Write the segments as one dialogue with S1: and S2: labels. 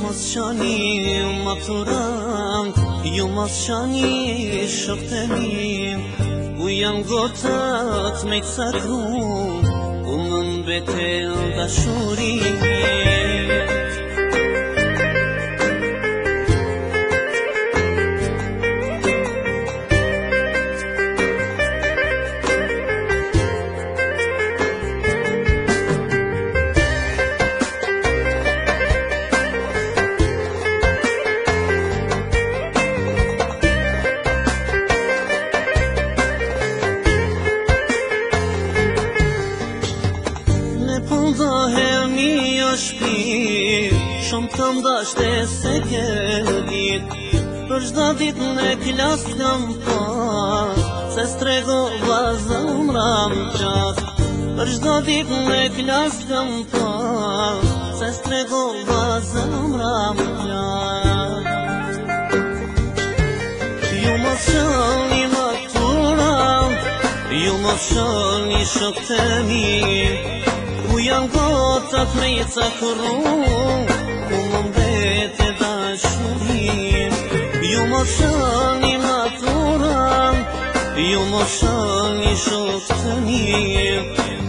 S1: mos qani maturant, ju mos qani shokët e mi, ku janë gotët me të sakru, ku më mbetel dashuri. Pëndohemi o shpir, shumë të ndashte se ke dit, për çdo dit në klas kam pas, se stregova zemra më qas. Për çdo dit në klas kam pas, se stregova zemra më qas. Ju mos qani maturant, ju mos qani shokët e mi, ku janë gotat me i cakru, ku më mbete dashuri. Ju mos qani maturant, ju mos qani shokët e mi,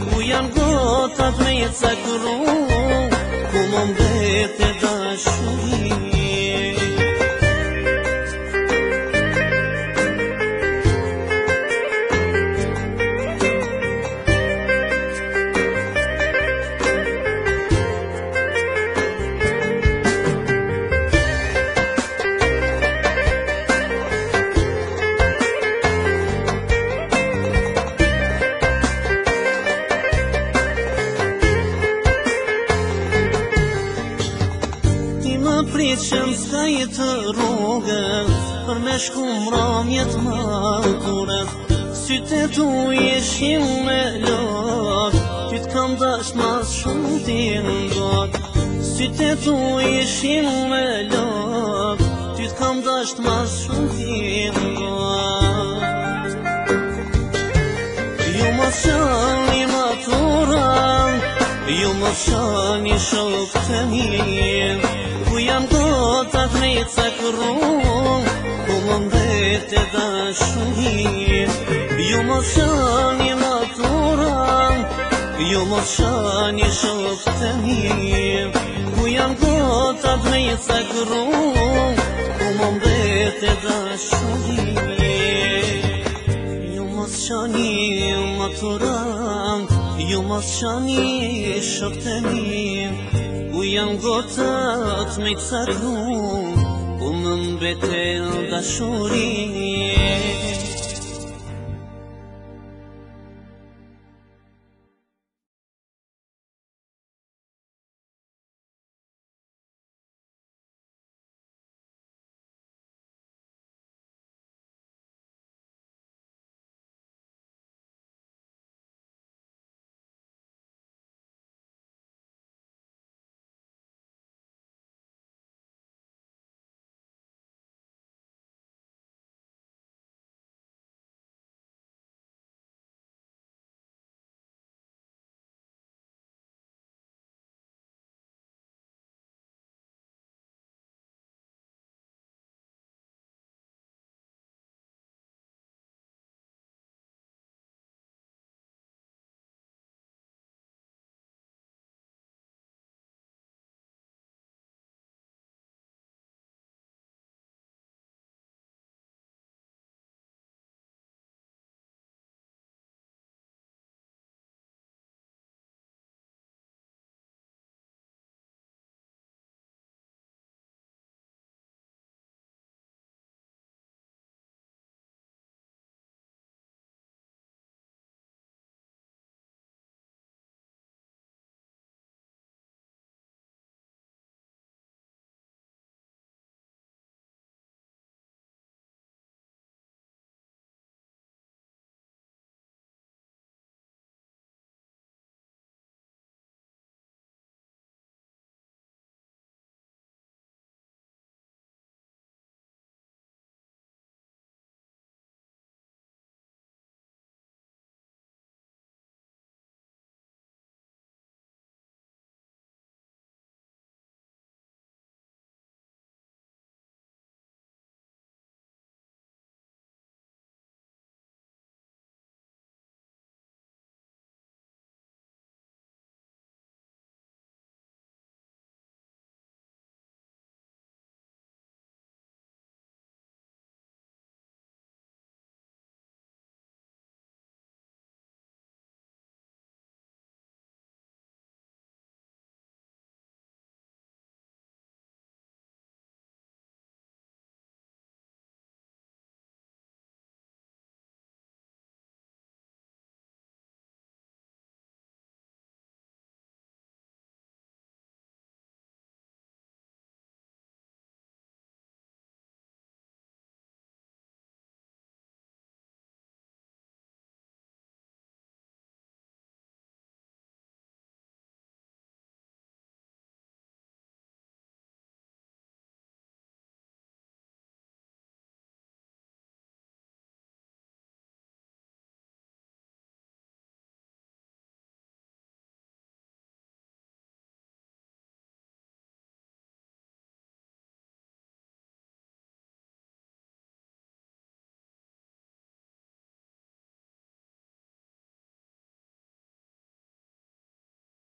S1: ku janë gotat me i cakru, ku më mbete dashuri. Pritëshem s'ka jetë rrugës, për me shku mramjet maturës. Sytë tu ishin me lot, ty t'kam dash mas shumë ti ngot. Sytë tu ishin me lot, ty t'kam dash mas shumë ti ngot. Ju mos qani maturant, ju mos qani shokët e mi, ku janë gotat me i cakru, ku më mbete dashuri. Ju mos qani maturant, ju mos qani shokët e mi, ku janë gotat me i cakru, ku më mbete dashuri. Ju mos qani maturant, ju mos qani shokët e mi, ku janë gotat me të sakru, ku më mbetel dashuri.